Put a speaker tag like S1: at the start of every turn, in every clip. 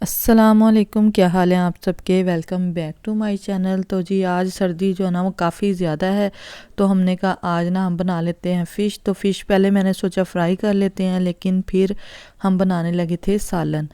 S1: अस्सलामुअलैकुम, क्या हाल है आप सबके। Welcome back to my channel. तो जी आज सर्दी जो है ना वो काफ़ी ज़्यादा है, तो हमने कहा आज ना हम बना लेते हैं फ़िश। तो फ़िश पहले मैंने सोचा फ्राई कर लेते हैं, लेकिन फिर हम बनाने लगे थे सालन।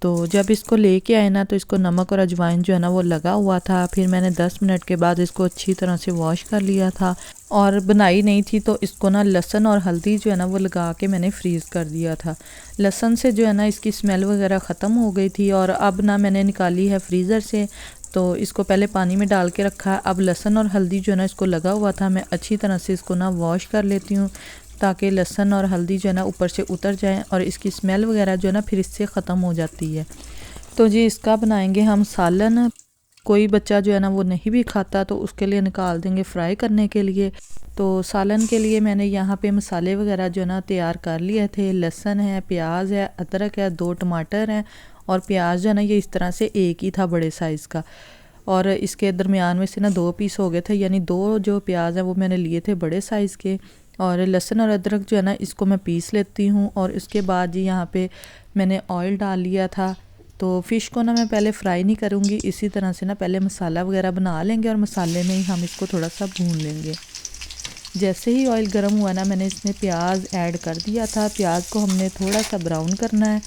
S1: तो जब इसको लेके आए ना तो इसको नमक और अजवाइन जो है ना वो लगा हुआ था। फिर मैंने 10 मिनट के बाद इसको अच्छी तरह से वॉश कर लिया था और बनाई नहीं थी, तो इसको ना लहसुन और हल्दी जो है ना वो लगा के मैंने फ्रीज़ कर दिया था। लहसुन से जो है ना इसकी स्मेल वगैरह ख़त्म हो गई थी और अब ना मैंने निकाली है फ्रीज़र से। तो इसको पहले पानी में डाल के रखा है। अब लहसुन और हल्दी जो है ना इसको लगा हुआ था, मैं अच्छी तरह से इसको ना वॉश कर लेती हूँ ताकि लहसुन और हल्दी जो है ना ऊपर से उतर जाए और इसकी स्मेल वगैरह जो है ना फिर इससे ख़त्म हो जाती है। तो जी इसका बनाएंगे हम सालन। कोई बच्चा जो है ना वो नहीं भी खाता तो उसके लिए निकाल देंगे फ्राई करने के लिए। तो सालन के लिए मैंने यहाँ पे मसाले वगैरह जो है ना तैयार कर लिए थे। लहसुन है, प्याज है, अदरक है, 2 टमाटर हैं और प्याज जो है ना ये इस तरह से एक ही था बड़े साइज़ का, और इसके दरमियान में से ना 2 पीस हो गए थे, यानी 2 जो प्याज हैं वो मैंने लिए थे बड़े साइज़ के। और लहसुन और अदरक जो है ना इसको मैं पीस लेती हूँ। और इसके बाद जी यहाँ पे मैंने ऑयल डाल लिया था। तो फ़िश को ना मैं पहले फ्राई नहीं करूँगी, इसी तरह से ना पहले मसाला वगैरह बना लेंगे और मसाले में ही हम इसको थोड़ा सा भून लेंगे। जैसे ही ऑयल गर्म हुआ ना मैंने इसमें प्याज ऐड कर दिया था। प्याज को हमने थोड़ा सा ब्राउन करना है।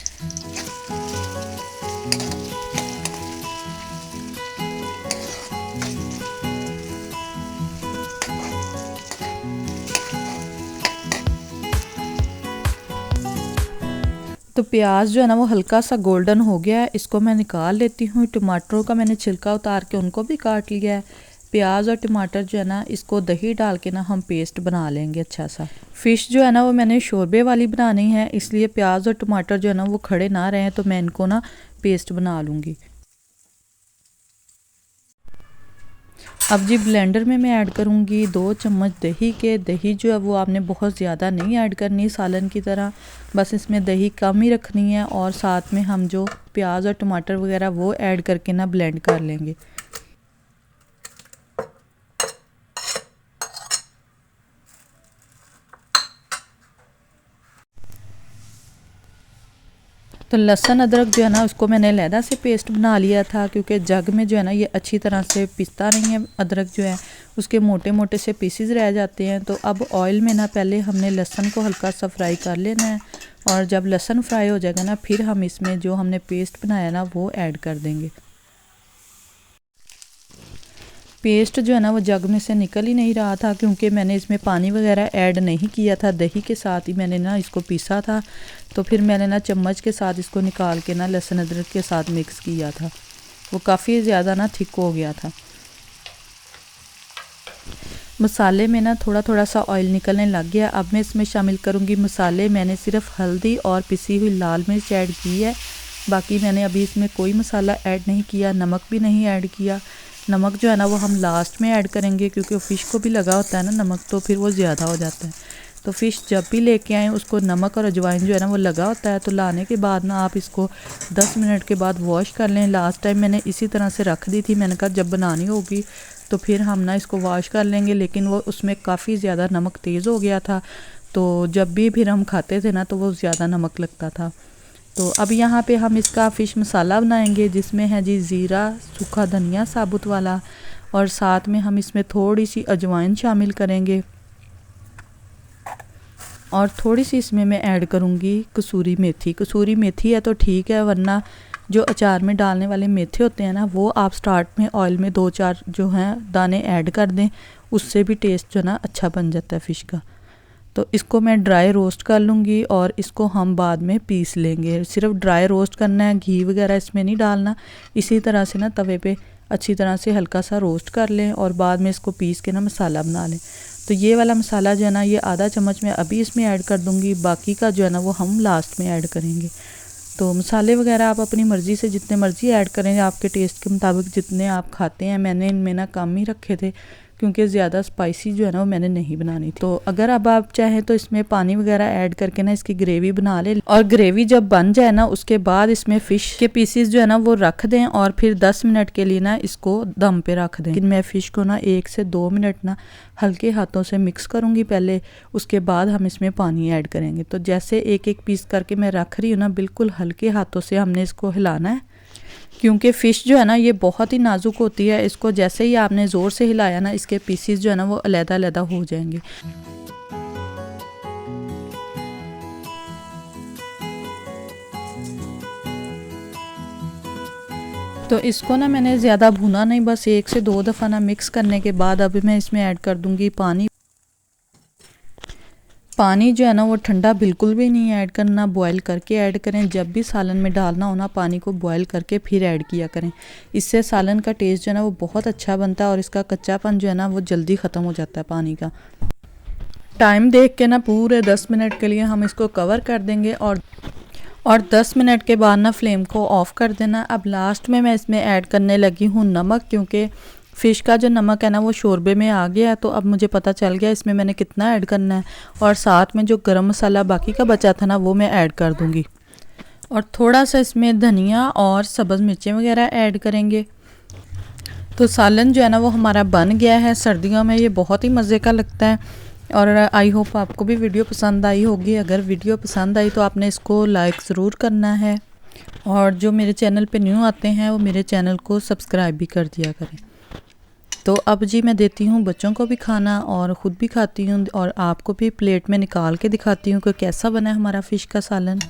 S1: तो प्याज जो है ना वो हल्का सा गोल्डन हो गया है, इसको मैं निकाल लेती हूँ। टमाटरों का मैंने छिलका उतार के उनको भी काट लिया है। प्याज और टमाटर जो है ना इसको दही डाल के ना हम पेस्ट बना लेंगे अच्छा सा। फ़िश जो है ना वो मैंने शोरबे वाली बनानी है, इसलिए प्याज और टमाटर जो है ना वो खड़े ना रहें, तो मैं इनको ना पेस्ट बना लूँगी। अब जी ब्लेंडर में मैं ऐड करूँगी 2 चम्मच दही के। दही जो है वो आपने बहुत ज़्यादा नहीं ऐड करनी सालन की तरह, बस इसमें दही कम ही रखनी है। और साथ में हम जो प्याज और टमाटर वगैरह वो ऐड करके ना ब्लेंड कर लेंगे। तो लहसुन अदरक जो है ना उसको मैंने अलहदा से पेस्ट बना लिया था, क्योंकि जग में जो है ना ये अच्छी तरह से पिसता नहीं है। अदरक जो है उसके मोटे मोटे से पीसेस रह जाते हैं। तो अब ऑयल में ना पहले हमने लहसुन को हल्का सा फ्राई कर लेना है, और जब लहसुन फ्राई हो जाएगा ना फिर हम इसमें जो हमने पेस्ट बनाया ना वो ऐड कर देंगे। पेस्ट जो है ना वो जग में से निकल ही नहीं रहा था, क्योंकि मैंने इसमें पानी वगैरह ऐड नहीं किया था। दही के साथ ही मैंने ना इसको पीसा था। तो फिर मैंने ना चम्मच के साथ इसको निकाल के ना लहसुन अदरक के साथ मिक्स किया था। वो काफ़ी ज़्यादा ना थिक हो गया था। मसाले में ना थोड़ा थोड़ा सा ऑयल निकलने लग गया। अब मैं इसमें शामिल करूँगी मसाले। मैंने सिर्फ हल्दी और पिसी हुई लाल मिर्च ऐड की है, बाकी मैंने अभी इसमें कोई मसाला ऐड नहीं किया, नमक भी नहीं ऐड किया। नमक जो है ना वो हम लास्ट में ऐड करेंगे, क्योंकि फ़िश को भी लगा होता है ना नमक, तो फिर वो ज़्यादा हो जाता है। तो फ़िश जब भी लेके आएँ उसको नमक और अजवाइन जो है ना वो लगा होता है। तो लाने के बाद ना आप इसको 10 मिनट के बाद वॉश कर लें। लास्ट टाइम मैंने इसी तरह से रख दी थी, मैंने कहा जब बनानी होगी तो फिर हम ना इसको वॉश कर लेंगे, लेकिन वो उसमें काफ़ी ज़्यादा नमक तेज़ हो गया था। तो जब भी फिर हम खाते थे ना तो वो ज़्यादा नमक लगता था। तो अब यहाँ पे हम इसका फ़िश मसाला बनाएंगे, जिसमें है जी ज़ीरा, सूखा धनिया साबुत वाला, और साथ में हम इसमें थोड़ी सी अजवाइन शामिल करेंगे, और थोड़ी सी इसमें मैं ऐड करूँगी कसूरी मेथी। कसूरी मेथी है तो ठीक है, वरना जो अचार में डालने वाले मेथे होते हैं ना वो आप स्टार्ट में ऑयल में 2-4 जो हैं दाने ऐड कर दें, उससे भी टेस्ट जो ना अच्छा बन जाता है फ़िश का। तो इसको मैं ड्राई रोस्ट कर लूँगी और इसको हम बाद में पीस लेंगे। सिर्फ ड्राई रोस्ट करना है, घी वगैरह इसमें नहीं डालना। इसी तरह से ना तवे पे अच्छी तरह से हल्का सा रोस्ट कर लें और बाद में इसको पीस के ना मसाला बना लें। तो ये वाला मसाला जो है ना ये आधा चम्मच मैं अभी इसमें ऐड कर दूँगी, बाकी का जो है ना वो हम लास्ट में ऐड करेंगे। तो मसाले वगैरह आप अपनी मर्ज़ी से जितने मर्ज़ी ऐड करें, आपके टेस्ट के मुताबिक जितने आप खाते हैं। मैंने इनमें ना कम ही रखे थे, क्योंकि ज़्यादा स्पाइसी जो है ना वो मैंने नहीं बनानी थी। तो अगर अब आप चाहें तो इसमें पानी वगैरह ऐड करके ना इसकी ग्रेवी बना लें, और ग्रेवी जब बन जाए ना उसके बाद इसमें फ़िश के पीसेस जो है ना वो रख दें, और फिर 10 मिनट के लिए ना इसको दम पे रख दें। लेकिन मैं फ़िश को ना 1 से 2 मिनट ना हल्के हाथों से मिक्स करूँगी पहले, उसके बाद हम इसमें पानी ऐड करेंगे। तो जैसे एक एक पीस करके मैं रख रही हूँ ना, बिल्कुल हल्के हाथों से हमने इसको हिलाना है। क्योंकि फ़िश जो है ना ये बहुत ही नाजुक होती है, इसको जैसे ही आपने ज़ोर से हिलाया ना इसके पीसीस जो है ना वो अलग-अलग हो जाएंगे। तो इसको ना मैंने ज़्यादा भुना नहीं, बस 1 से 2 दफ़ा ना मिक्स करने के बाद अभी मैं इसमें ऐड कर दूंगी पानी। पानी जो है ना वो ठंडा बिल्कुल भी नहीं ऐड करना, बॉयल करके ऐड करें। जब भी सालन में डालना हो ना पानी को बॉयल करके फिर ऐड किया करें। इससे सालन का टेस्ट जो है ना वो बहुत अच्छा बनता है और इसका कच्चापन जो है ना वो जल्दी ख़त्म हो जाता है पानी का। टाइम देख के ना पूरे 10 मिनट के लिए हम इसको कवर कर देंगे और 10 मिनट के बाद ना फ्लेम को ऑफ़ कर देना। अब लास्ट में मैं इसमें ऐड करने लगी हूँ नमक, क्योंकि फ़िश का जो नमक है ना वो शोरबे में आ गया है, तो अब मुझे पता चल गया इसमें मैंने कितना ऐड करना है। और साथ में जो गरम मसाला बाकी का बचा था ना वो मैं ऐड कर दूँगी और थोड़ा सा इसमें धनिया और सब्ज़ मिर्चें वगैरह ऐड करेंगे। तो सालन जो है ना वो हमारा बन गया है। सर्दियों में ये बहुत ही मज़े का लगता है और आई होप आपको भी वीडियो पसंद आई होगी। अगर वीडियो पसंद आई तो आपने इसको लाइक ज़रूर करना है और जो मेरे चैनल पे न्यू आते हैं वो मेरे चैनल को सब्सक्राइब भी कर दिया करें। तो अब जी मैं देती हूँ बच्चों को भी खाना और ख़ुद भी खाती हूँ और आपको भी प्लेट में निकाल के दिखाती हूँ कि कैसा बना है हमारा फ़िश का सालन।